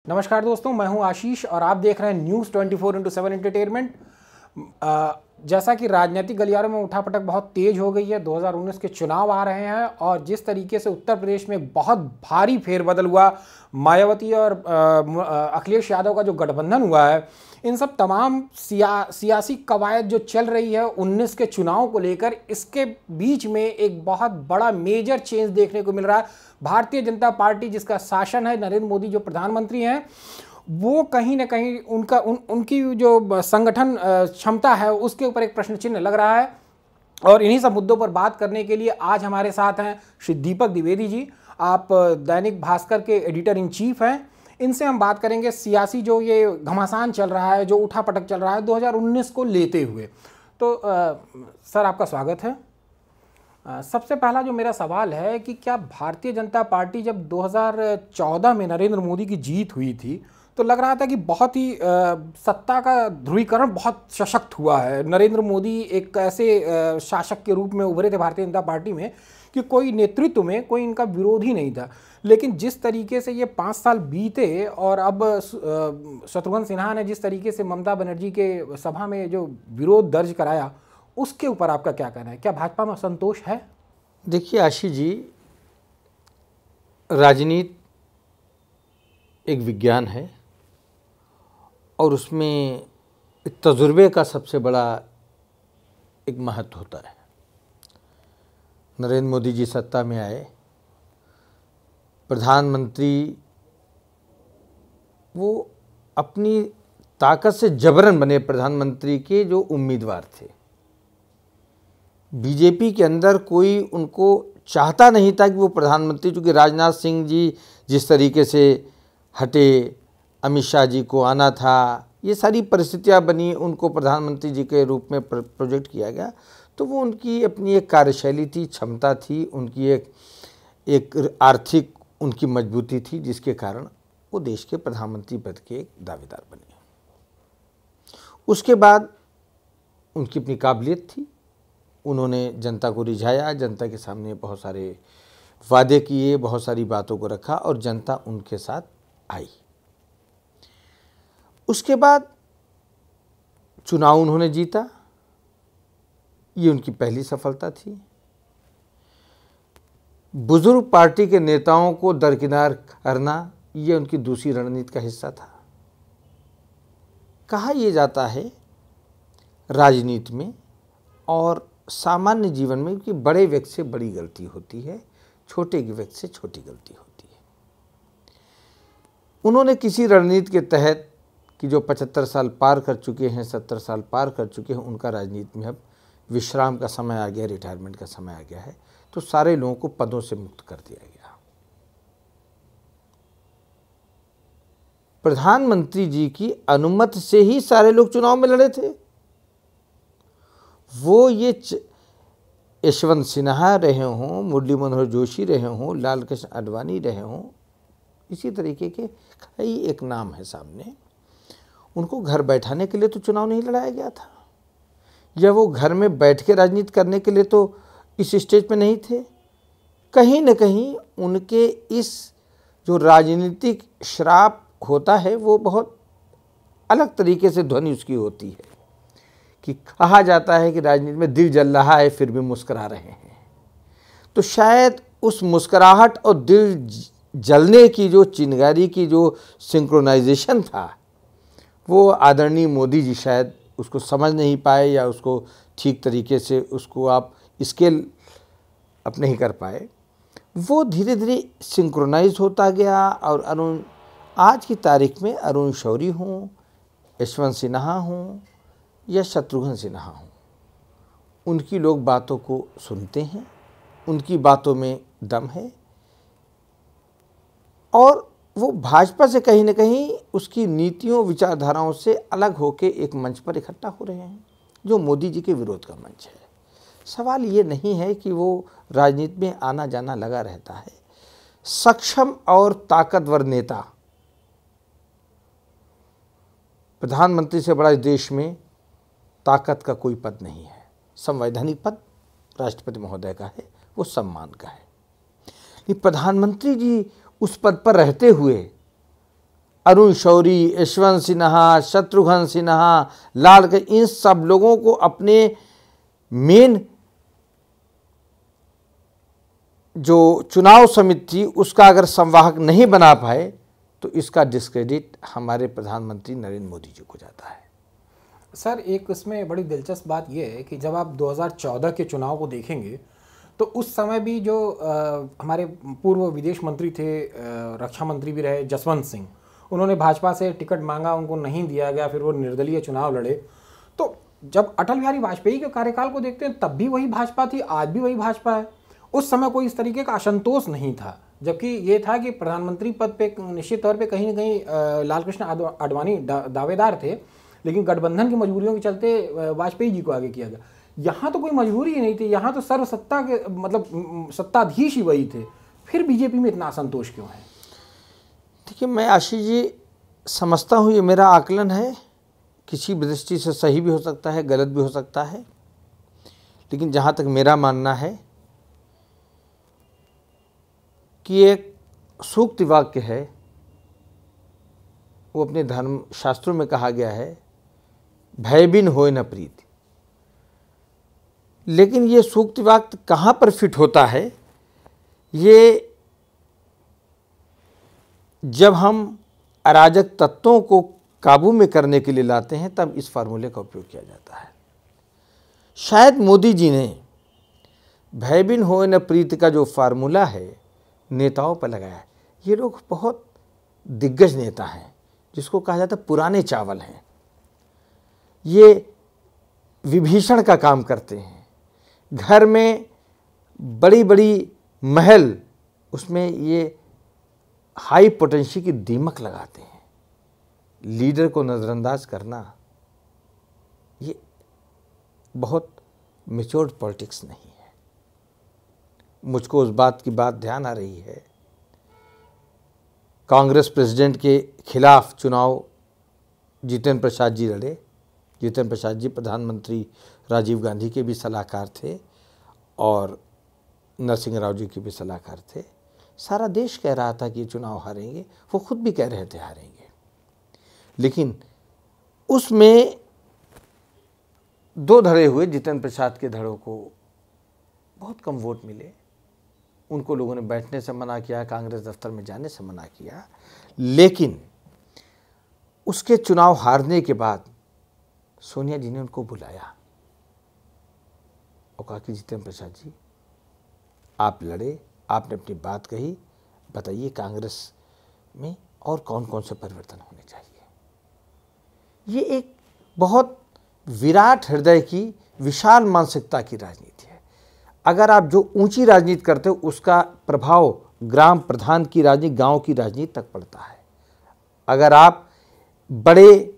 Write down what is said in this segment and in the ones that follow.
नमस्कार दोस्तों, मैं हूं आशीष और आप देख रहे हैं न्यूज़ 24/7 एंटरटेनमेंट। जैसा कि राजनीतिक गलियारों में उठापटक बहुत तेज हो गई है, 2019 के चुनाव आ रहे हैं और जिस तरीके से उत्तर प्रदेश में बहुत भारी फेरबदल हुआ, मायावती और अखिलेश यादव का जो गठबंधन हुआ है, इन सब तमाम सियासी कवायद जो चल रही है 19 के चुनाव को लेकर, इसके बीच में एक बहुत बड़ा मेजर चेंज देखने को मिल रहा है। भारतीय जनता पार्टी जिसका शासन है, नरेंद्र मोदी जो प्रधानमंत्री हैं, वो कहीं ना कहीं उनकी जो संगठन क्षमता है उसके ऊपर एक प्रश्न चिन्ह लग रहा है। और इन्हीं सब मुद्दों पर बात करने के लिए आज हमारे साथ हैं श्री दीपक द्विवेदी जी। आप दैनिक भास्कर के एडिटर इन चीफ हैं। इनसे हम बात करेंगे सियासी जो ये घमासान चल रहा है, जो उठापटक चल रहा है 2019 को लेते हुए। तो सर, आपका स्वागत है। सबसे पहला जो मेरा सवाल है कि क्या भारतीय जनता पार्टी जब 2014 में नरेंद्र मोदी की जीत हुई थी तो लग रहा था कि बहुत ही सत्ता का ध्रुवीकरण बहुत सशक्त हुआ है, नरेंद्र मोदी एक ऐसे शासक के रूप में उभरे थे भारतीय जनता पार्टी में कि कोई नेतृत्व में कोई इनका विरोधी नहीं था। लेकिन जिस तरीके से ये 5 साल बीते और अब शत्रुघ्न सिन्हा ने जिस तरीके से ममता बनर्जी के सभा में जो विरोध दर्ज कराया, उसके ऊपर आपका क्या कहना है? क्या भाजपा में असंतोष है? देखिए आशीष जी, राजनीति एक विज्ञान है और उसमें एक तजुर्बे का सबसे बड़ा एक महत्व होता है। नरेंद्र मोदी जी सत्ता में आए, प्रधानमंत्री वो अपनी ताकत से जबरन बने प्रधानमंत्री के जो उम्मीदवार थे। बीजेपी के अंदर कोई उनको चाहता नहीं था कि वो प्रधानमंत्री, चूँकि राजनाथ सिंह जी जिस तरीके से हटे, अमित शाह जी को आना था, ये सारी परिस्थितियां बनी, उनको प्रधानमंत्री जी के रूप में प्रोजेक्ट किया गया। तो वो उनकी अपनी एक कार्यशैली थी, क्षमता थी, उनकी एक आर्थिक उनकी मजबूती थी, जिसके कारण वो देश के प्रधानमंत्री पद के एक दावेदार बने। उसके बाद उनकी अपनी काबिलियत थी, उन्होंने जनता को रिझाया, जनता के सामने बहुत सारे वादे किए, बहुत सारी बातों को रखा और जनता उनके साथ आई। उसके बाद चुनाव उन्होंने जीता, ये उनकी पहली सफलता थी। बुजुर्ग पार्टी के नेताओं को दरकिनार करना, ये उनकी दूसरी रणनीति का हिस्सा था। कहा यह जाता है राजनीति में और सामान्य जीवन में कि बड़े व्यक्ति से बड़ी गलती होती है, छोटे व्यक्ति से छोटी गलती होती है। उन्होंने किसी रणनीति के तहत कि जो 75 साल पार कर चुके हैं, 70 साल पार कर चुके हैं, उनका राजनीति में अब विश्राम का समय आ गया, रिटायरमेंट का समय आ गया है, तो सारे लोगों को पदों से मुक्त कर दिया गया। प्रधानमंत्री जी की अनुमति से ही सारे लोग चुनाव में लड़े थे। वो ये यशवंत सिन्हा रहे हों, मुरली मनोहर जोशी रहे हों, लाल कृष्ण आडवाणी रहे हों, इसी तरीके के कई एक नाम है सामने, उनको घर बैठाने के लिए तो चुनाव नहीं लड़ाया गया था, या वो घर में बैठ के राजनीति करने के लिए तो इस स्टेज पे नहीं थे। कहीं न कहीं उनके इस जो राजनीतिक श्राप होता है वो बहुत अलग तरीके से ध्वनि उसकी होती है कि कहा जाता है कि राजनीति में दिल जल रहा है फिर भी मुस्करा रहे हैं। तो शायद उस मुस्कराहट और दिल जलने की जो चिंगारी की जो सिंक्रोनाइजेशन था, वो आदरणीय मोदी जी शायद उसको समझ नहीं पाए या उसको ठीक तरीके से उसको आप स्केल अप नहीं कर पाए। वो धीरे धीरे सिंक्रोनाइज होता गया और आज की तारीख में अरुण शौरी हों, यशवंत सिन्हा हों या शत्रुघ्न सिन्हा हों, उनकी लोग बातों को सुनते हैं, उनकी बातों में दम है और वो भाजपा से कहीं न कहीं उसकी नीतियों विचारधाराओं से अलग होकर एक मंच पर इकट्ठा हो रहे हैं, जो मोदी जी के विरोध का मंच है। सवाल ये नहीं है कि वो राजनीति में आना जाना लगा रहता है। सक्षम और ताकतवर नेता, प्रधानमंत्री से बड़ा इस देश में ताकत का कोई पद नहीं है। संवैधानिक पद राष्ट्रपति महोदय का है, वो सम्मान का है। ये प्रधानमंत्री जी उस पद पर रहते हुए अरुण शौरी, यशवंत सिन्हा, शत्रुघ्न सिन्हा, लाल, इन सब लोगों को अपने मेन जो चुनाव समिति थी उसका अगर संवाहक नहीं बना पाए तो इसका डिस्क्रेडिट हमारे प्रधानमंत्री नरेंद्र मोदी जी को जाता है। सर, एक इसमें बड़ी दिलचस्प बात यह है कि जब आप 2014 के चुनाव को देखेंगे तो उस समय भी जो हमारे पूर्व विदेश मंत्री थे, रक्षा मंत्री भी रहे, जसवंत सिंह, उन्होंने भाजपा से टिकट मांगा, उनको नहीं दिया गया, फिर वो निर्दलीय चुनाव लड़े। तो जब अटल बिहारी वाजपेयी के कार्यकाल को देखते हैं तब भी वही भाजपा थी, आज भी वही भाजपा है। उस समय कोई इस तरीके का असंतोष नहीं था, जबकि ये था कि प्रधानमंत्री पद पे निश्चित तौर पे कहीं ना कहीं लालकृष्ण आडवाणी दावेदार थे, लेकिन गठबंधन की मजबूरियों के चलते वाजपेयी जी को आगे किया गया। यहाँ तो कोई मजबूरी ही नहीं थी, यहाँ तो सर्वसत्ता के मतलब सत्ताधीश ही वही थे, फिर बीजेपी में इतना असंतोष क्यों है? देखिए, मैं आशीष जी समझता हूँ, ये मेरा आकलन है, किसी भी दृष्टि से सही भी हो सकता है, गलत भी हो सकता है, लेकिन जहाँ तक मेरा मानना है कि एक सूक्त वाक्य है, वो अपने धर्म शास्त्रों में कहा गया है, भय बिन होए न प्रीति। लेकिन ये सूक्त वाक्य कहाँ पर फिट होता है, ये जब हम अराजक तत्वों को काबू में करने के लिए लाते हैं तब इस फार्मूले का उपयोग किया जाता है। शायद मोदी जी ने भय बिन होए न प्रीति का जो फार्मूला है नेताओं पर लगाया है। ये लोग बहुत दिग्गज नेता हैं, जिसको कहा जाता है पुराने चावल हैं। ये विभीषण का काम करते हैं, घर में बड़ी बड़ी महल, उसमें ये हाई पोटेंशियल की दीमक लगाते हैं। लीडर को नज़रअंदाज करना ये बहुत मैच्योर्ड पॉलिटिक्स नहीं है। मुझको उस बात की ध्यान आ रही है, कांग्रेस प्रेसिडेंट के खिलाफ चुनाव जितेंद्र प्रसाद जी लड़े। जितेंद्र प्रसाद जी प्रधानमंत्री राजीव गांधी के भी सलाहकार थे और नरसिंह राव जी के भी सलाहकार थे। सारा देश कह रहा था कि ये चुनाव हारेंगे, वो खुद भी कह रहे थे हारेंगे, लेकिन उसमें दो धड़े हुए। जितेंद्र प्रसाद के धड़ों को बहुत कम वोट मिले, उनको लोगों ने बैठने से मना किया, कांग्रेस दफ्तर में जाने से मना किया। लेकिन उसके चुनाव हारने के बाद सोनिया जी ने उनको बुलाया और कहा कि जितेंद्र प्रसाद जी, आप लड़े, आपने अपनी बात कही, बताइए कांग्रेस में और कौन कौन से परिवर्तन होने चाहिए। ये एक बहुत विराट हृदय की, विशाल मानसिकता की राजनीति है। अगर आप जो ऊंची राजनीति करते हो उसका प्रभाव ग्राम प्रधान की राजनीति, गांव की राजनीति तक पड़ता है। अगर आप बड़े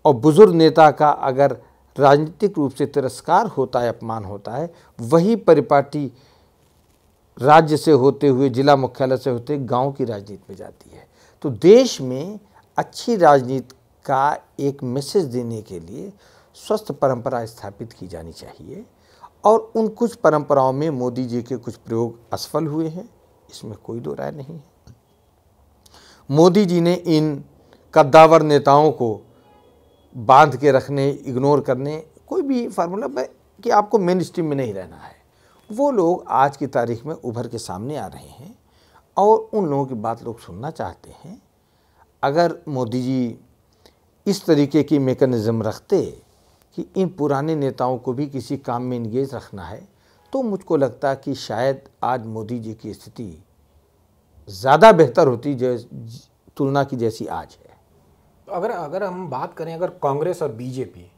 और बुजुर्ग नेता का अगर राजनीतिक रूप से तिरस्कार होता है, अपमान होता है, वही परिपाटी राज्य से होते हुए, जिला मुख्यालय से होते गांव की राजनीति में जाती है। तो देश में अच्छी राजनीति का एक मैसेज देने के लिए स्वस्थ परंपरा स्थापित की जानी चाहिए, और उन कुछ परंपराओं में मोदी जी के कुछ प्रयोग असफल हुए हैं, इसमें कोई दो राय नहीं है। मोदी जी ने इन कद्दावर नेताओं को बांध के रखने, इग्नोर करने, कोई भी फार्मूला कि आपको मेन स्ट्रीम में नहीं रहना है, वो लोग आज की तारीख में उभर के सामने आ रहे हैं और उन लोगों की बात लोग सुनना चाहते हैं। अगर मोदी जी इस तरीके की मैकेनिज्म रखते कि इन पुराने नेताओं को भी किसी काम में इंगेज रखना है, तो मुझको लगता है कि शायद आज मोदी जी की स्थिति ज़्यादा बेहतर होती तुलना की जैसी आज है। अगर हम बात करें, अगर कांग्रेस और बीजेपी,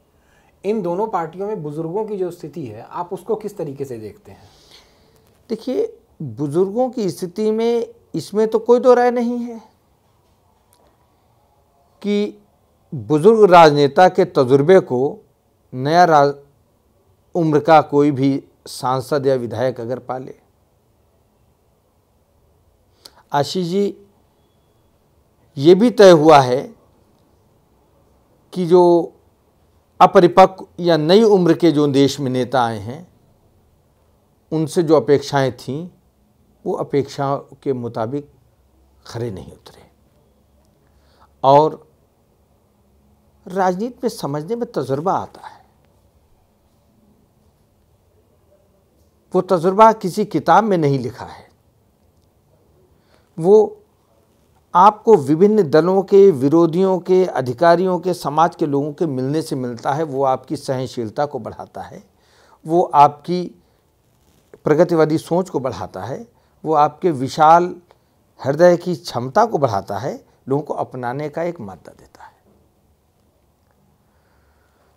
इन दोनों पार्टियों में बुजुर्गों की जो स्थिति है, आप उसको किस तरीके से देखते हैं? देखिए, बुजुर्गों की स्थिति में इसमें तो कोई दो राय नहीं है कि बुजुर्ग राजनेता के तजुर्बे को नया उम्र का कोई भी सांसद या विधायक अगर पाले। आशीष जी, ये भी तय हुआ है कि जो अपरिपक्व या नई उम्र के जो देश में नेता आए हैं, उनसे जो अपेक्षाएं थीं वो अपेक्षाओं के मुताबिक खरे नहीं उतरे। और राजनीति में समझने में तजुर्बा आता है। वो तजुर्बा किसी किताब में नहीं लिखा है, वो आपको विभिन्न दलों के, विरोधियों के, अधिकारियों के, समाज के लोगों के मिलने से मिलता है। वो आपकी सहनशीलता को बढ़ाता है, वो आपकी प्रगतिवादी सोच को बढ़ाता है, वो आपके विशाल हृदय की क्षमता को बढ़ाता है, लोगों को अपनाने का एक माध्यम देता है।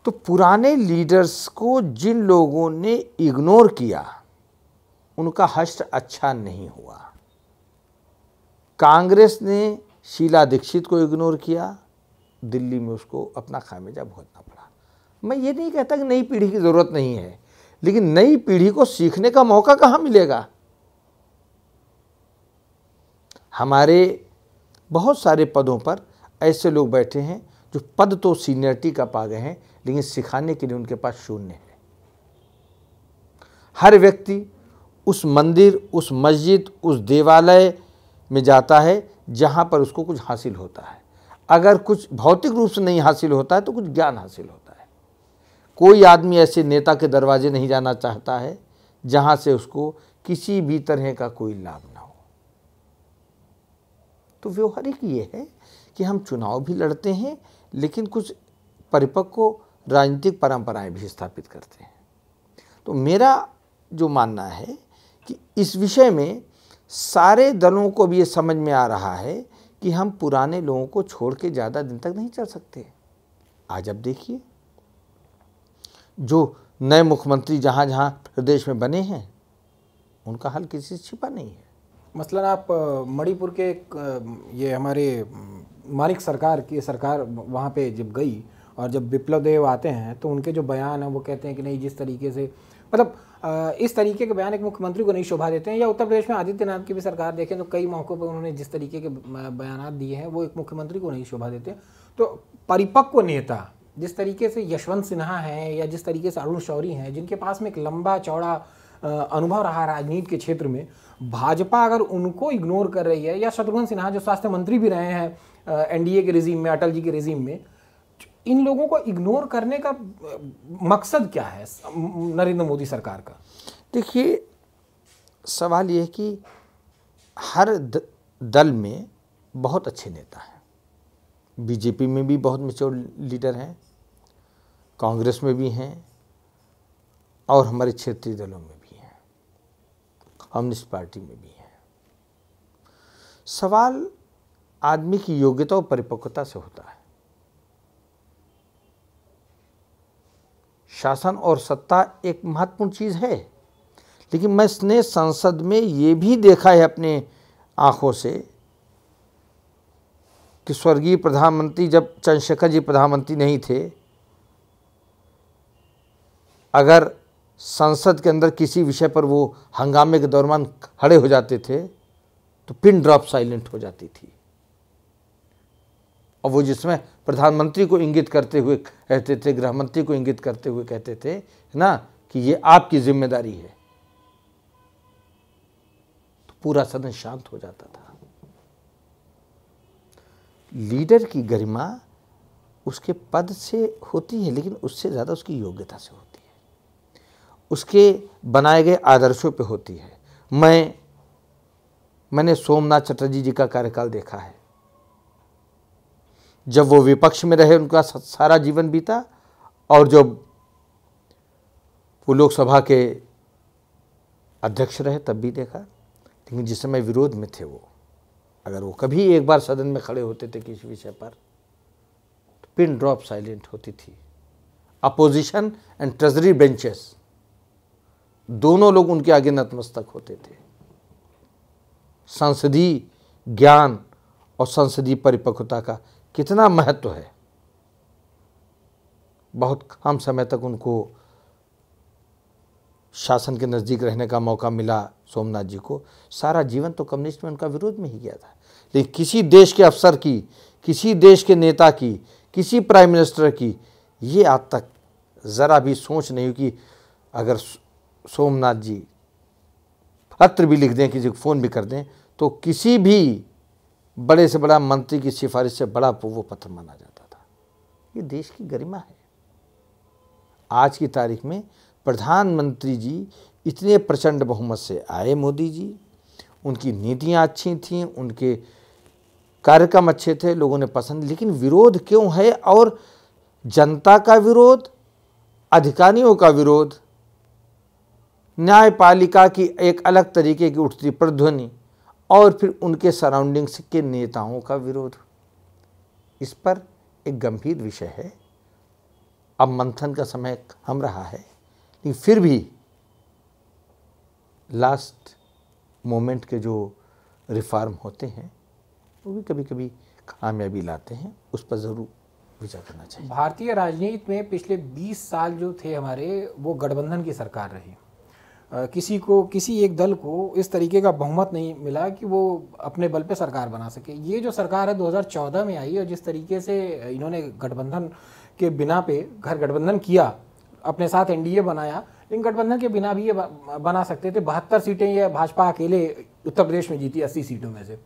तो पुराने लीडर्स को जिन लोगों ने इग्नोर किया उनका हश्र अच्छा नहीं हुआ। कांग्रेस ने शीला दीक्षित को इग्नोर किया, दिल्ली में उसको अपना खामियाजा भुगतना पड़ा। मैं ये नहीं कहता कि नई पीढ़ी की ज़रूरत नहीं है, लेकिन नई पीढ़ी को सीखने का मौका कहाँ मिलेगा। हमारे बहुत सारे पदों पर ऐसे लोग बैठे हैं जो पद तो सीनियरिटी का पा गए हैं, लेकिन सिखाने के लिए उनके पास शून्य है। हर व्यक्ति उस मंदिर, उस मस्जिद, उस देवालय में जाता है जहाँ पर उसको कुछ हासिल होता है। अगर कुछ भौतिक रूप से नहीं हासिल होता है तो कुछ ज्ञान हासिल होता है। कोई आदमी ऐसे नेता के दरवाजे नहीं जाना चाहता है जहाँ से उसको किसी भी तरह का कोई लाभ ना हो। तो व्यवहारिक ये है कि हम चुनाव भी लड़ते हैं, लेकिन कुछ परिपक्व राजनीतिक परंपराएं भी स्थापित करते हैं। तो मेरा जो मानना है कि इस विषय में सारे दलों को भी ये समझ में आ रहा है कि हम पुराने लोगों को छोड़ के ज़्यादा दिन तक नहीं चल सकते। आज अब देखिए, जो नए मुख्यमंत्री जहाँ जहाँ प्रदेश में बने हैं उनका हल किसी से छिपा नहीं है। मसलन आप मणिपुर के ये हमारे मानिक सरकार की सरकार वहाँ पे जब गई और जब विप्लव देव आते हैं तो उनके जो बयान हैं वो कहते हैं कि नहीं, जिस तरीके से मतलब इस तरीके के बयान एक मुख्यमंत्री को नहीं शोभा देते हैं। या उत्तर प्रदेश में आदित्यनाथ की भी सरकार देखें तो कई मौक़ों पर उन्होंने जिस तरीके के बयान दिए हैं वो एक मुख्यमंत्री को नहीं शोभा देते। तो परिपक्व नेता जिस तरीके से यशवंत सिन्हा हैं या जिस तरीके से अरुण शौरी हैं, जिनके पास में एक लंबा चौड़ा अनुभव रहा राजनीति के क्षेत्र में, भाजपा अगर उनको इग्नोर कर रही है, या शत्रुघ्न सिन्हा जो स्वास्थ्य मंत्री भी रहे हैं एनडीए के रिजीम में, अटल जी के रिजीम में, इन लोगों को इग्नोर करने का मकसद क्या है नरेंद्र मोदी सरकार का? देखिए, सवाल ये है कि हर दल में बहुत अच्छे नेता हैं। बीजेपी में भी बहुत मैच्योर लीडर हैं, कांग्रेस में भी हैं और हमारे क्षेत्रीय दलों में भी हैं, कम्युनिस्ट पार्टी में भी हैं। सवाल आदमी की योग्यता और परिपक्वता से होता है। शासन और सत्ता एक महत्वपूर्ण चीज़ है, लेकिन मैंने संसद में ये भी देखा है अपने आँखों से कि स्वर्गीय प्रधानमंत्री जब चंद्रशेखर जी प्रधानमंत्री नहीं थे, अगर संसद के अंदर किसी विषय पर वो हंगामे के दौरान खड़े हो जाते थे तो पिन ड्रॉप साइलेंट हो जाती थी। और वो जिसमें प्रधानमंत्री को इंगित करते हुए कहते थे, गृह मंत्री को इंगित करते हुए कहते थे ना कि ये आपकी जिम्मेदारी है, तो पूरा सदन शांत हो जाता था। लीडर की गरिमा उसके पद से होती है, लेकिन उससे ज़्यादा उसकी योग्यता से होती है, उसके बनाए गए आदर्शों पे होती है। मैंने सोमनाथ चटर्जी जी का कार्यकाल देखा है। जब वो विपक्ष में रहे उनका सारा जीवन बीता, और जब वो लोकसभा के अध्यक्ष रहे तब भी देखा। लेकिन जिस समय विरोध में थे वो, अगर वो कभी एक बार सदन में खड़े होते थे किसी विषय पर तो पिन ड्रॉप साइलेंट होती थी। अपोजिशन एंड ट्रेजरी बेंचेस दोनों लोग उनके आगे नतमस्तक होते थे। संसदीय ज्ञान और संसदीय परिपक्वता का कितना महत्व है। बहुत कम समय तक उनको शासन के नज़दीक रहने का मौका मिला सोमनाथ जी को। सारा जीवन तो कम्युनिस्ट में उनका विरोध में ही गया था। लेकिन किसी देश के अफसर की, किसी देश के नेता की, किसी प्राइम मिनिस्टर की ये आज तक ज़रा भी सोच नहीं हुई कि अगर सोमनाथ जी पत्र भी लिख दें, किसी को फ़ोन भी कर दें, तो किसी भी बड़े से बड़ा मंत्री की सिफारिश से बड़ा वो पत्र माना जाता था। ये देश की गरिमा है। आज की तारीख में प्रधानमंत्री जी इतने प्रचंड बहुमत से आए, मोदी जी, उनकी नीतियाँ अच्छी थीं, उनके कार्यक्रम अच्छे थे, लोगों ने पसंद, लेकिन विरोध क्यों है? और जनता का विरोध, अधिकारियों का विरोध, न्यायपालिका की एक अलग तरीके की उठती प्रतिध्वनि, और फिर उनके सराउंडिंग्स के नेताओं का विरोध। इस पर एक गंभीर विषय है। अब मंथन का समय हम रहा है, लेकिन फिर भी लास्ट मोमेंट के जो रिफॉर्म होते हैं वो भी कभी कभी कामयाबी लाते हैं, उस पर ज़रूर विचार करना चाहिए। भारतीय राजनीति में पिछले 20 साल जो थे हमारे, वो गठबंधन की सरकार रही। किसी एक दल को इस तरीके का बहुमत नहीं मिला कि वो अपने बल पे सरकार बना सके। ये जो सरकार है 2014 में आई, और जिस तरीके से इन्होंने गठबंधन के बिना पे गठबंधन किया, अपने साथ एनडीए बनाया, लेकिन गठबंधन के बिना भी ये बना सकते थे। 72 सीटें ये भाजपा अकेले उत्तर प्रदेश में जीती 80 सीटों में से।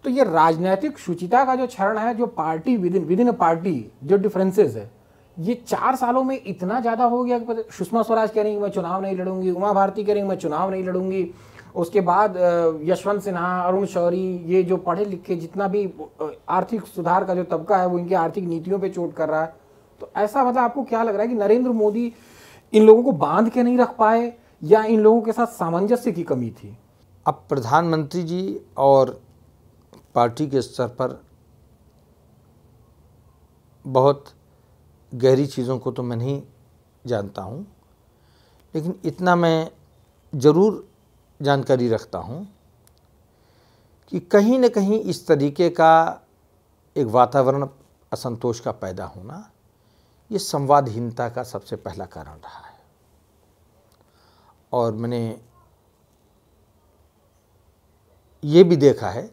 तो ये राजनीतिक शुचिता का जो क्षरण है, जो पार्टी विद इन पार्टी जो डिफरेंसेस है, ये 4 सालों में इतना ज़्यादा हो गया कि सुषमा स्वराज कह रही मैं चुनाव नहीं लड़ूंगी, उमा भारती कह रही मैं चुनाव नहीं लड़ूंगी, उसके बाद यशवंत सिन्हा, अरुण शौरी, ये जो पढ़े लिखे जितना भी आर्थिक सुधार का जो तबका है वो इनकी आर्थिक नीतियों पे चोट कर रहा है। तो ऐसा मतलब आपको क्या लग रहा है कि नरेंद्र मोदी इन लोगों को बांध के नहीं रख पाए, या इन लोगों के साथ सामंजस्य की कमी थी? अब प्रधानमंत्री जी और पार्टी के स्तर पर बहुत गहरी चीज़ों को तो मैं नहीं जानता हूँ, लेकिन इतना मैं ज़रूर जानकारी रखता हूँ कि कहीं न कहीं इस तरीके का एक वातावरण असंतोष का पैदा होना, ये संवादहीनता का सबसे पहला कारण रहा है। और मैंने ये भी देखा है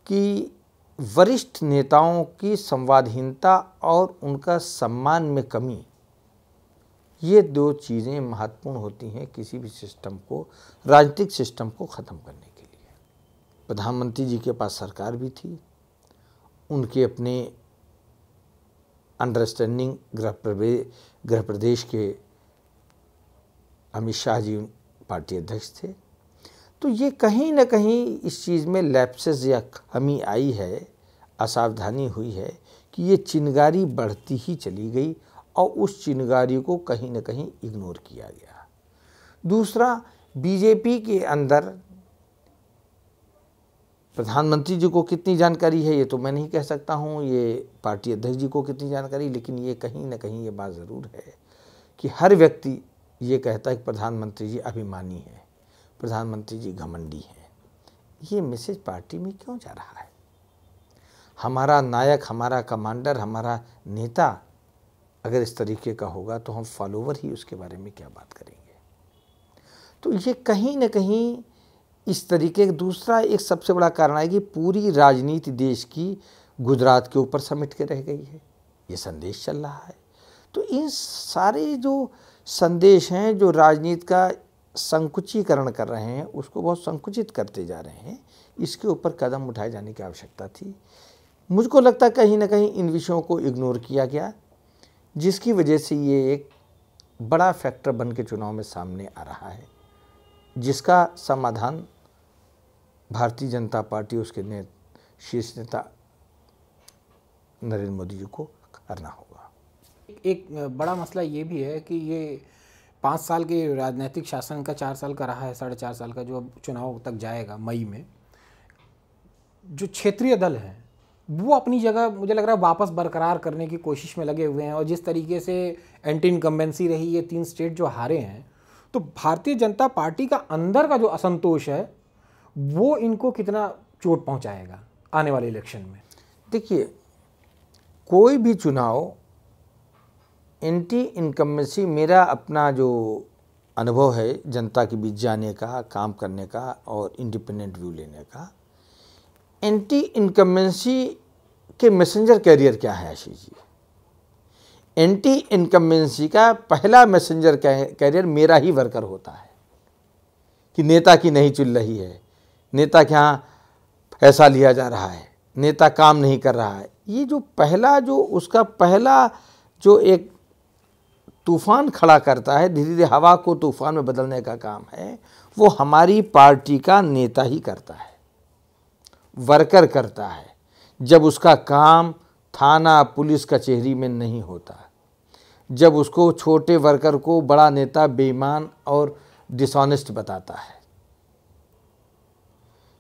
कि वरिष्ठ नेताओं की संवादहीनता और उनका सम्मान में कमी, ये 2 चीज़ें महत्वपूर्ण होती हैं किसी भी सिस्टम को, राजनीतिक सिस्टम को ख़त्म करने के लिए। प्रधानमंत्री जी के पास सरकार भी थी, उनके अपने अंडरस्टैंडिंग गृह प्रदेश के अमित शाह जी पार्टी अध्यक्ष थे। तो ये कहीं न कहीं इस चीज़ में लैप्सेस या कमी आई है, असावधानी हुई है कि ये चिनगारी बढ़ती ही चली गई और उस चिनगारी को कहीं न कहीं इग्नोर किया गया। दूसरा, बीजेपी के अंदर प्रधानमंत्री जी को कितनी जानकारी है ये तो मैं नहीं कह सकता हूँ, ये पार्टी अध्यक्ष जी को कितनी जानकारी, लेकिन ये कहीं न कहीं ये बात ज़रूर है कि हर व्यक्ति ये कहता है कि प्रधानमंत्री जी अभिमानी हैं, प्रधानमंत्री जी घमंडी हैं। ये मैसेज पार्टी में क्यों जा रहा है? हमारा नायक, हमारा कमांडर, हमारा नेता अगर इस तरीके का होगा तो हम फॉलोवर ही उसके बारे में क्या बात करेंगे? तो ये कहीं न कहीं इस तरीके का दूसरा एक सबसे बड़ा कारण है कि पूरी राजनीति देश की गुजरात के ऊपर समेट के रह गई है। ये संदेश चल रहा है। तो इन सारे जो संदेश हैं जो राजनीति का संकुचीकरण कर रहे हैं, उसको बहुत संकुचित करते जा रहे हैं, इसके ऊपर कदम उठाए जाने की आवश्यकता थी। मुझको लगता है कहीं ना कहीं इन विषयों को इग्नोर किया गया, जिसकी वजह से ये एक बड़ा फैक्टर बन के चुनाव में सामने आ रहा है, जिसका समाधान भारतीय जनता पार्टी उसके शीर्ष नेता नरेंद्र मोदी जी को करना होगा। एक बड़ा मसला ये भी है कि ये 5 साल के राजनीतिक शासन का 4 साल का रहा है, 4.5 साल का जो अब चुनाव तक जाएगा मई में, जो क्षेत्रीय दल हैं वो अपनी जगह मुझे लग रहा है वापस बरकरार करने की कोशिश में लगे हुए हैं। और जिस तरीके से एंटी इनकम्बेंसी रही, ये 3 स्टेट जो हारे हैं, तो भारतीय जनता पार्टी का अंदर का जो असंतोष है वो इनको कितना चोट पहुंचाएगा आने वाले इलेक्शन में? देखिए, कोई भी चुनाव एंटी इनकम्बेंसी, मेरा अपना जो अनुभव है जनता के बीच जाने का, काम करने का और इंडिपेंडेंट व्यू लेने का, एंटी इनकम्बेंसी के मैसेंजर कैरियर क्या है आशीष जी? एंटी इनकम्बेंसी का पहला मैसेंजर कैरियर मेरा ही वर्कर होता है कि नेता की नहीं चुन रही है, नेता के यहाँ ऐसा लिया जा रहा है, नेता काम नहीं कर रहा है। ये जो उसका पहला जो एक तूफान खड़ा करता है, धीरे धीरे हवा को तूफान में बदलने का काम है, वो हमारी पार्टी का नेता ही करता है, वर्कर करता है। जब उसका काम थाना पुलिस कचहरी में नहीं होता, जब उसको छोटे वर्कर को बड़ा नेता बेईमान और डिसऑनेस्ट बताता है।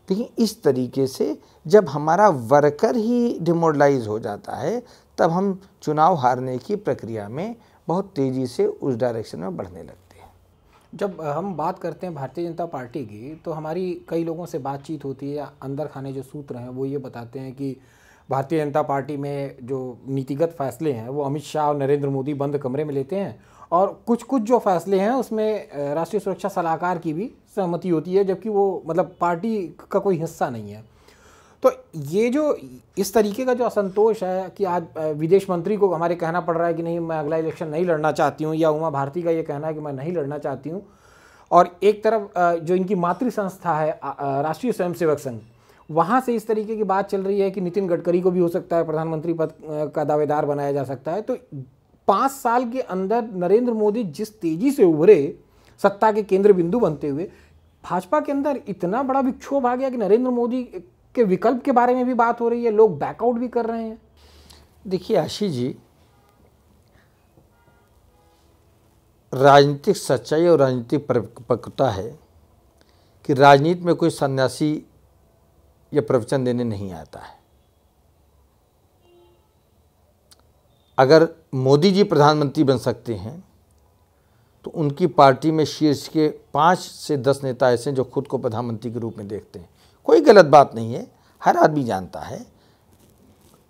देखिए, इस तरीके से जब हमारा वर्कर ही डिमोरलाइज हो जाता है, तब हम चुनाव हारने की प्रक्रिया में बहुत तेज़ी से उस डायरेक्शन में बढ़ने लगते हैं। जब हम बात करते हैं भारतीय जनता पार्टी की, तो हमारी कई लोगों से बातचीत होती है या अंदर खाने जो सूत्र हैं वो ये बताते हैं कि भारतीय जनता पार्टी में जो नीतिगत फैसले हैं वो अमित शाह और नरेंद्र मोदी बंद कमरे में लेते हैं, और कुछ जो फैसले हैं उसमें राष्ट्रीय सुरक्षा सलाहकार की भी सहमति होती है, जबकि वो मतलब पार्टी का कोई हिस्सा नहीं है। तो ये जो इस तरीके का जो असंतोष है कि आज विदेश मंत्री को हमारे कहना पड़ रहा है कि नहीं, मैं अगला इलेक्शन नहीं लड़ना चाहती हूँ, या उमा भारती का ये कहना है कि मैं नहीं लड़ना चाहती हूँ, और एक तरफ जो इनकी मातृ संस्था है राष्ट्रीय स्वयंसेवक संघ, वहाँ से इस तरीके की बात चल रही है कि नितिन गडकरी को भी हो सकता है प्रधानमंत्री पद का दावेदार बनाया जा सकता है। तो 5 साल के अंदर नरेंद्र मोदी जिस तेजी से उभरे सत्ता के केंद्र बिंदु बनते हुए, भाजपा के अंदर इतना बड़ा विक्षोभ आ गया कि नरेंद्र मोदी के विकल्प के बारे में भी बात हो रही है, लोग बैकआउट भी कर रहे हैं। देखिए आशीष जी, राजनीतिक सच्चाई और राजनीतिक परिपक्वता है कि राजनीति में कोई सन्यासी या प्रवचन देने नहीं आता है। अगर मोदी जी प्रधानमंत्री बन सकते हैं तो उनकी पार्टी में शीर्ष के 5 से 10 नेता ऐसे हैं जो खुद को प्रधानमंत्री के रूप में देखते हैं। कोई गलत बात नहीं है, हर आदमी जानता है।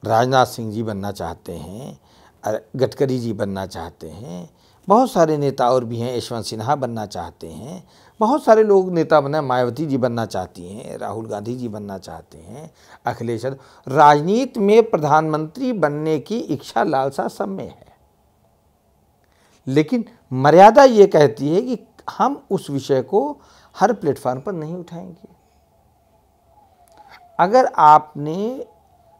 राजनाथ सिंह जी बनना चाहते हैं, गडकरी जी बनना चाहते हैं, बहुत सारे नेता और भी हैं, यशवंत सिन्हा बनना चाहते हैं, बहुत सारे लोग नेता बना, मायावती जी बनना चाहती हैं, राहुल गांधी जी बनना चाहते हैं, अखिलेश। राजनीति में प्रधानमंत्री बनने की इच्छा लालसा सब में है, लेकिन मर्यादा ये कहती है कि हम उस विषय को हर प्लेटफॉर्म पर नहीं उठाएंगे। अगर आपने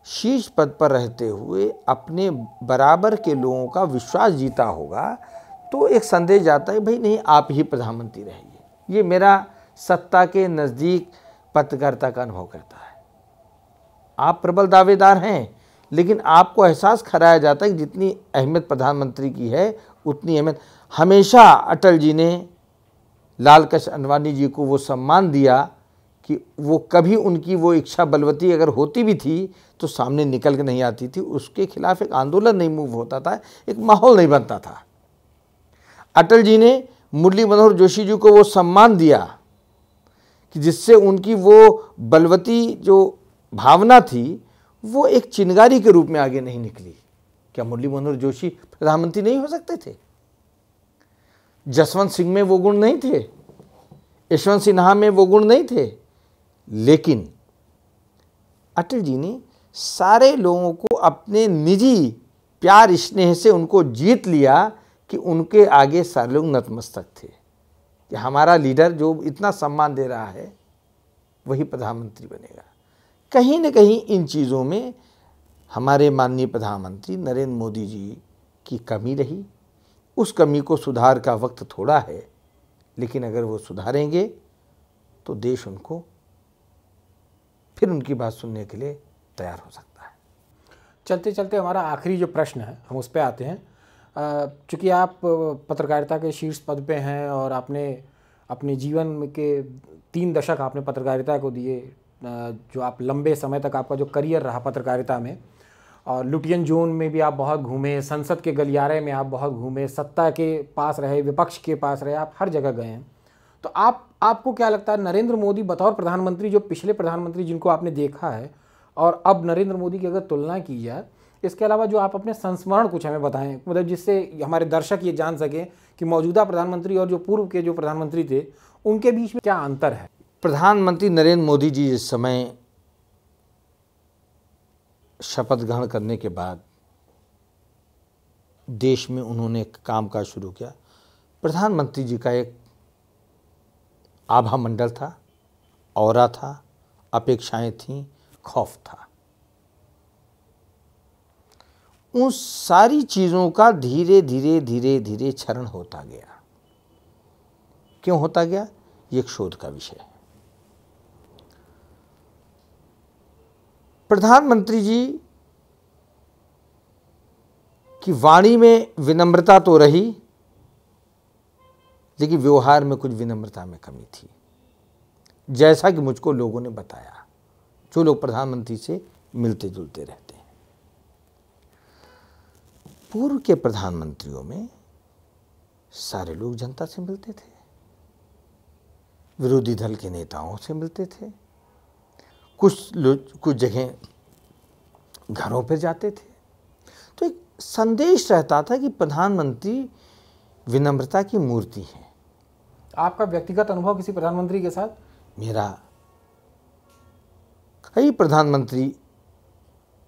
शीर्ष पद पर रहते हुए अपने बराबर के लोगों का विश्वास जीता होगा तो एक संदेश जाता है, भाई नहीं, आप ही प्रधानमंत्री रहिए। ये मेरा सत्ता के नज़दीक पत्रकारिता का अनुभव करता है। आप प्रबल दावेदार हैं, लेकिन आपको एहसास कराया जाता है कि जितनी अहमियत प्रधानमंत्री की है उतनी अहमियत हमेशा अटल जी ने लाल कृष्ण आडवाणी जी को वो सम्मान दिया कि वो कभी उनकी वो इच्छा बलवती अगर होती भी थी तो सामने निकल के नहीं आती थी, उसके खिलाफ एक आंदोलन नहीं मूव होता था, एक माहौल नहीं बनता था। अटल जी ने मुरली मनोहर जोशी जी को वो सम्मान दिया कि जिससे उनकी वो बलवती जो भावना थी वो एक चिंगारी के रूप में आगे नहीं निकली। क्या मुरली मनोहर जोशी प्रधानमंत्री नहीं हो सकते थे? जसवंत सिंह में वो गुण नहीं थे, यशवंत सिन्हा में वो गुण नहीं थे, लेकिन अटल जी ने सारे लोगों को अपने निजी प्यार स्नेह से उनको जीत लिया कि उनके आगे सारे लोग नतमस्तक थे कि हमारा लीडर जो इतना सम्मान दे रहा है वही प्रधानमंत्री बनेगा। कहीं न कहीं इन चीज़ों में हमारे माननीय प्रधानमंत्री नरेंद्र मोदी जी की कमी रही। उस कमी को सुधार का वक्त थोड़ा है, लेकिन अगर वो सुधारेंगे तो देश उनको फिर उनकी बात सुनने के लिए तैयार हो सकता है। चलते चलते हमारा आखिरी जो प्रश्न है हम उस पर आते हैं। चूँकि आप पत्रकारिता के शीर्ष पद पे हैं और आपने अपने जीवन के 3 दशक आपने पत्रकारिता को दिए, जो आप लंबे समय तक आपका जो करियर रहा पत्रकारिता में, और लुटियन जोन में भी आप बहुत घूमे, संसद के गलियारे में आप बहुत घूमे, सत्ता के पास रहे, विपक्ष के पास रहे, आप हर जगह गए हैं। तो आपको क्या लगता है नरेंद्र मोदी बतौर प्रधानमंत्री, जो पिछले प्रधानमंत्री जिनको आपने देखा है और अब नरेंद्र मोदी की अगर तुलना की जाए, इसके अलावा जो आप अपने संस्मरण कुछ हमें बताएं, मतलब जिससे हमारे दर्शक ये जान सकें कि मौजूदा प्रधानमंत्री और जो पूर्व के जो प्रधानमंत्री थे उनके बीच में क्या अंतर है? प्रधानमंत्री नरेंद्र मोदी जी जिस समय शपथ ग्रहण करने के बाद देश में उन्होंने एक काम काज शुरू किया। प्रधानमंत्री जी का एक आभा मंडल था, औरा था, अपेक्षाएं थीं, खौफ था। उन सारी चीज़ों का धीरे धीरे धीरे धीरे क्षरण होता गया। क्यों होता गया? ये एक शोध का विषय है। प्रधानमंत्री जी की वाणी में विनम्रता तो रही, लेकिन व्यवहार में कुछ विनम्रता में कमी थी, जैसा कि मुझको लोगों ने बताया, जो लोग प्रधानमंत्री से मिलते जुलते रहते हैं। पूर्व के प्रधानमंत्रियों में सारे लोग जनता से मिलते थे, विरोधी दल के नेताओं से मिलते थे, कुछ जगह घरों पर जाते थे। तो एक संदेश रहता था कि प्रधानमंत्री विनम्रता की मूर्ति है। आपका व्यक्तिगत अनुभव किसी प्रधानमंत्री के साथ? मेरा कई प्रधानमंत्री,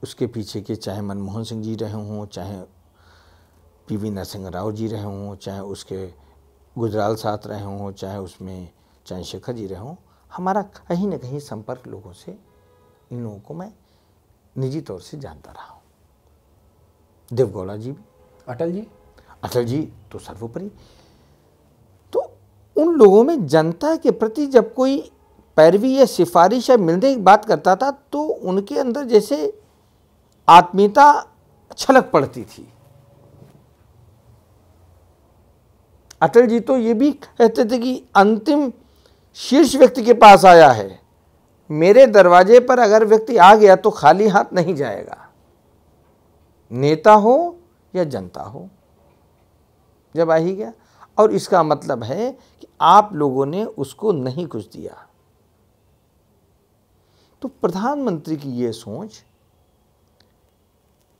उसके पीछे के, चाहे मनमोहन सिंह जी रहे हों, चाहे पीवी नरसिंह राव जी रहे हों, चाहे उसके गुजराल साथ रहे हों, चाहे उसमें चंद्रशेखर जी रहे हों, हमारा कहीं न कहीं संपर्क लोगों से, इन लोगों को मैं निजी तौर से जानता रहा हूँ। देवगौड़ा जी भी, अटल जी तो सर्वोपरि। तो उन लोगों में जनता के प्रति जब कोई पैरवी या सिफारिश या मिलने की बात करता था तो उनके अंदर जैसे आत्मीयता छलक पड़ती थी। अटल जी तो ये भी कहते थे कि अंतिम शीर्ष व्यक्ति के पास आया है, मेरे दरवाजे पर अगर व्यक्ति आ गया तो खाली हाथ नहीं जाएगा, नेता हो या जनता हो, जब आ ही गया। और इसका मतलब है कि आप लोगों ने उसको नहीं कुछ दिया। तो प्रधानमंत्री की ये सोच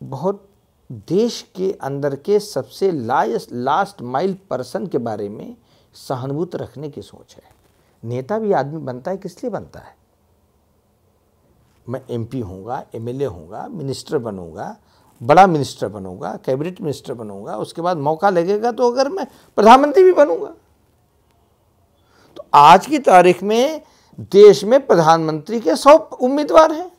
बहुत देश के अंदर के सबसे लास्ट माइल पर्सन के बारे में सहानुभूति रखने की सोच है। नेता भी आदमी बनता है, किस लिए बनता है? मैं एमपी होऊंगा, एमएलए होऊंगा, मिनिस्टर बनूंगा, बड़ा मिनिस्टर बनूंगा, कैबिनेट मिनिस्टर बनूंगा, उसके बाद मौका लगेगा तो अगर मैं प्रधानमंत्री भी बनूंगा। तो आज की तारीख में देश में प्रधानमंत्री के 100 उम्मीदवार हैं,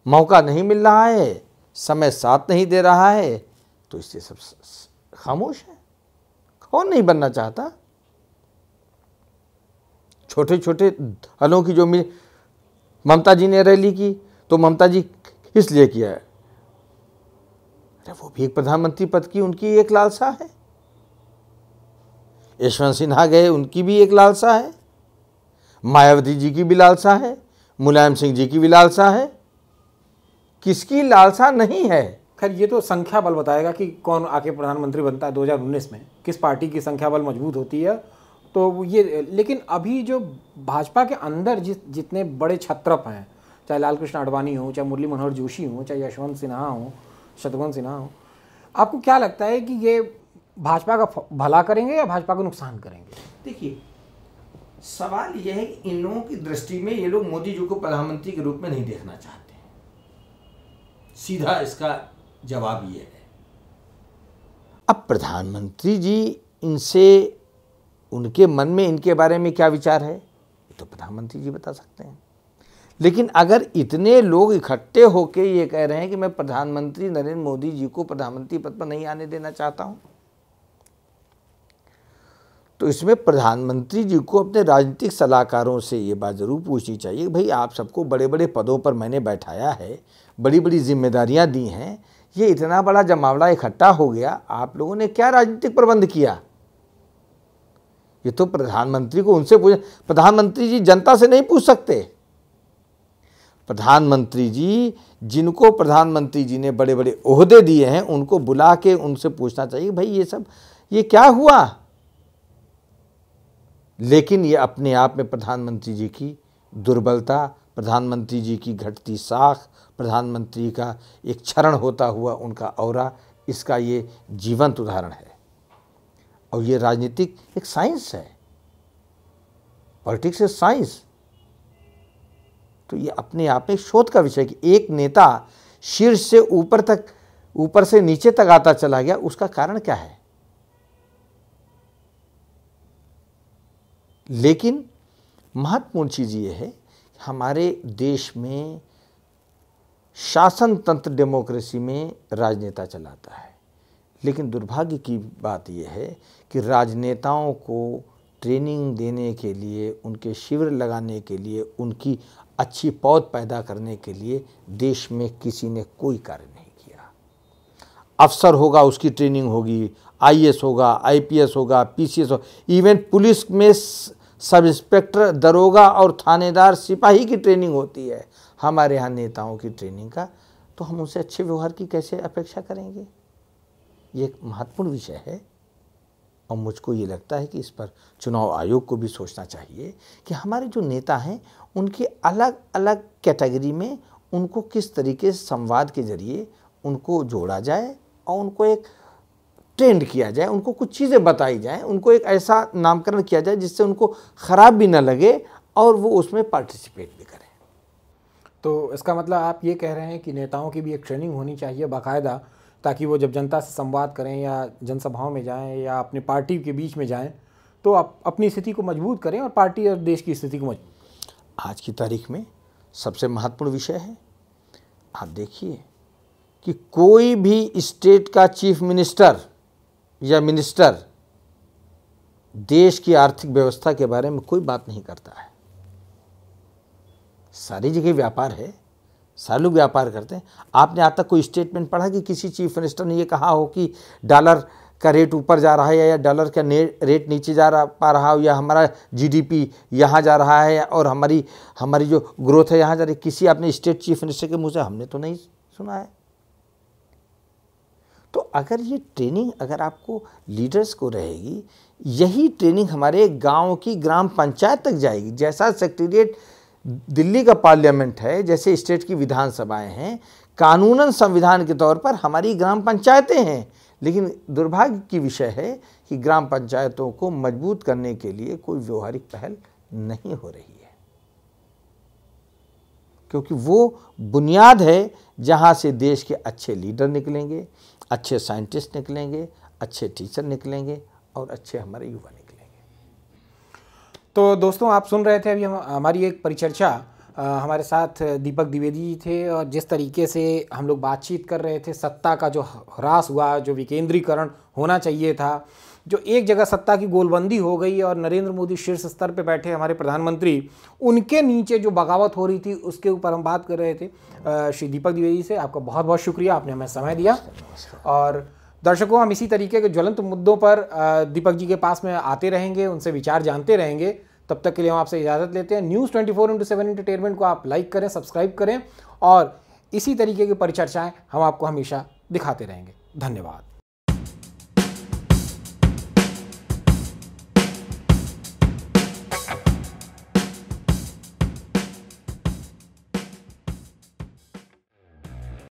मौका नहीं मिल रहा है, समय साथ नहीं दे रहा है, तो इससे सब खामोश है। कौन नहीं बनना चाहता? छोटे छोटे दलों की जो ममता जी ने रैली की, तो ममता जी इसलिए किया है, अरे वो भी एक प्रधानमंत्री पद की उनकी एक लालसा है। यशवंत सिन्हा गए, उनकी भी एक लालसा है, मायावती जी की भी लालसा है, मुलायम सिंह जी की भी लालसा है, किसकी लालसा नहीं है? खैर ये तो संख्या बल बताएगा कि कौन आके प्रधानमंत्री बनता है 2019 में, किस पार्टी की संख्या बल मजबूत होती है। तो ये, लेकिन अभी जो भाजपा के अंदर जितने बड़े छत्रप हैं, चाहे लाल कृष्ण आडवाणी हो, चाहे मुरली मनोहर जोशी हो, चाहे यशवंत सिन्हा हो, शत्रुघ्न सिन्हा हो, आपको क्या लगता है कि ये भाजपा का भला करेंगे या भाजपा को नुकसान करेंगे? देखिए, सवाल यह है कि इन लोगों की दृष्टि में ये लोग मोदी जी को प्रधानमंत्री के रूप में नहीं देखना चाहते। सीधा इसका जवाब ये है। अब प्रधानमंत्री जी इनसे, उनके मन में इनके बारे में क्या विचार है तो प्रधानमंत्री जी बता सकते हैं। लेकिन अगर इतने लोग इकट्ठे होकर ये कह रहे हैं कि मैं प्रधानमंत्री नरेंद्र मोदी जी को प्रधानमंत्री पद पर नहीं आने देना चाहता हूं, तो इसमें प्रधानमंत्री जी को अपने राजनीतिक सलाहकारों से ये बात जरूर पूछनी चाहिए, भाई आप सबको बड़े बड़े पदों पर मैंने बैठाया है, बड़ी बड़ी जिम्मेदारियां दी हैं, ये इतना बड़ा जमावड़ा इकट्ठा हो गया, आप लोगों ने क्या राजनीतिक प्रबंध किया? ये तो प्रधानमंत्री को उनसे पूछ, प्रधानमंत्री जी जनता से नहीं पूछ सकते। प्रधानमंत्री जी, जिनको प्रधानमंत्री जी ने बड़े बड़े ओहदे दिए हैं, उनको बुला के उनसे पूछना चाहिए, भाई ये क्या हुआ? लेकिन ये अपने आप में प्रधानमंत्री जी की दुर्बलता, प्रधानमंत्री जी की घटती साख, प्रधानमंत्री का एक क्षरण होता हुआ उनका औरा, इसका ये जीवंत उदाहरण है। और ये राजनीतिक एक साइंस है, पॉलिटिक्स इज साइंस। तो ये अपने आप में शोध का विषय कि एक नेता शीर्ष से ऊपर से नीचे तक आता चला गया, उसका कारण क्या है? लेकिन महत्वपूर्ण चीज ये है हमारे देश में शासन तंत्र डेमोक्रेसी में राजनेता चलाता है, लेकिन दुर्भाग्य की बात यह है कि राजनेताओं को ट्रेनिंग देने के लिए, उनके शिविर लगाने के लिए, उनकी अच्छी पौध पैदा करने के लिए देश में किसी ने कोई कार्य नहीं किया। अफसर होगा उसकी ट्रेनिंग होगी, आईएएस होगा, आईपीएस होगा, पीसीएस होगा, इवन पुलिस में सब इंस्पेक्टर, दरोगा और थानेदार, सिपाही की ट्रेनिंग होती है। हमारे यहाँ नेताओं की ट्रेनिंग का, तो हम उनसे अच्छे व्यवहार की कैसे अपेक्षा करेंगे? ये एक महत्वपूर्ण विषय है और मुझको ये लगता है कि इस पर चुनाव आयोग को भी सोचना चाहिए कि हमारे जो नेता हैं उनके अलग अलग कैटेगरी में उनको किस तरीके से संवाद के जरिए उनको जोड़ा जाए और उनको एक ट्रेंड किया जाए, उनको कुछ चीज़ें बताई जाएं, उनको एक ऐसा नामकरण किया जाए जिससे उनको ख़राब भी ना लगे और वो उसमें पार्टिसिपेट भी करें। तो इसका मतलब आप ये कह रहे हैं कि नेताओं की भी एक ट्रेनिंग होनी चाहिए बाकायदा, ताकि वो जब जनता से संवाद करें या जनसभाओं में जाएं या अपनी पार्टी के बीच में जाएं तो आप अपनी स्थिति को मजबूत करें और पार्टी और देश की स्थिति को मजबूत करें। आज की तारीख में सबसे महत्वपूर्ण विषय है, आप देखिए कि कोई भी स्टेट का चीफ मिनिस्टर या मिनिस्टर देश की आर्थिक व्यवस्था के बारे में कोई बात नहीं करता है। सारी जगह व्यापार है, सारे लोग व्यापार करते हैं। आपने आज तक कोई स्टेटमेंट पढ़ा कि किसी चीफ मिनिस्टर ने ये कहा हो कि डॉलर का रेट ऊपर जा रहा है या डॉलर का रेट नीचे पा रहा हो, या हमारा जीडीपी यहाँ जा रहा है और हमारी जो ग्रोथ है यहाँ जा रही है? किसी आपने स्टेट चीफ मिनिस्टर के मुँह से हमने तो नहीं सुना है। तो अगर ये ट्रेनिंग अगर आपको लीडर्स को रहेगी, यही ट्रेनिंग हमारे गांव की ग्राम पंचायत तक जाएगी। जैसा सेक्रेटेरिएट दिल्ली का पार्लियामेंट है, जैसे स्टेट की विधानसभाएं हैं, कानूनन संविधान के तौर पर हमारी ग्राम पंचायतें हैं, लेकिन दुर्भाग्य की विषय है कि ग्राम पंचायतों को मजबूत करने के लिए कोई व्यवहारिक पहल नहीं हो रही है, क्योंकि वो बुनियाद है जहाँ से देश के अच्छे लीडर निकलेंगे, अच्छे साइंटिस्ट निकलेंगे, अच्छे टीचर निकलेंगे और अच्छे हमारे युवा निकलेंगे। तो दोस्तों, आप सुन रहे थे अभी हमारी एक परिचर्चा, हमारे साथ दीपक द्विवेदी जी थे और जिस तरीके से हम लोग बातचीत कर रहे थे, सत्ता का जो ह्रास हुआ, जो विकेंद्रीकरण होना चाहिए था, जो एक जगह सत्ता की गोलबंदी हो गई और नरेंद्र मोदी शीर्ष स्तर पे बैठे हमारे प्रधानमंत्री, उनके नीचे जो बगावत हो रही थी उसके ऊपर हम बात कर रहे थे श्री दीपक द्विवेदी से। आपका बहुत बहुत शुक्रिया, आपने हमें समय दिया। और दर्शकों, हम इसी तरीके के ज्वलंत मुद्दों पर दीपक जी के पास में आते रहेंगे, उनसे विचार जानते रहेंगे। तब तक के लिए हम आपसे इजाज़त लेते हैं। न्यूज़ 24/7 एंटरटेनमेंट को आप लाइक करें, सब्सक्राइब करें और इसी तरीके की परिचर्चाएं हम आपको हमेशा दिखाते रहेंगे। धन्यवाद।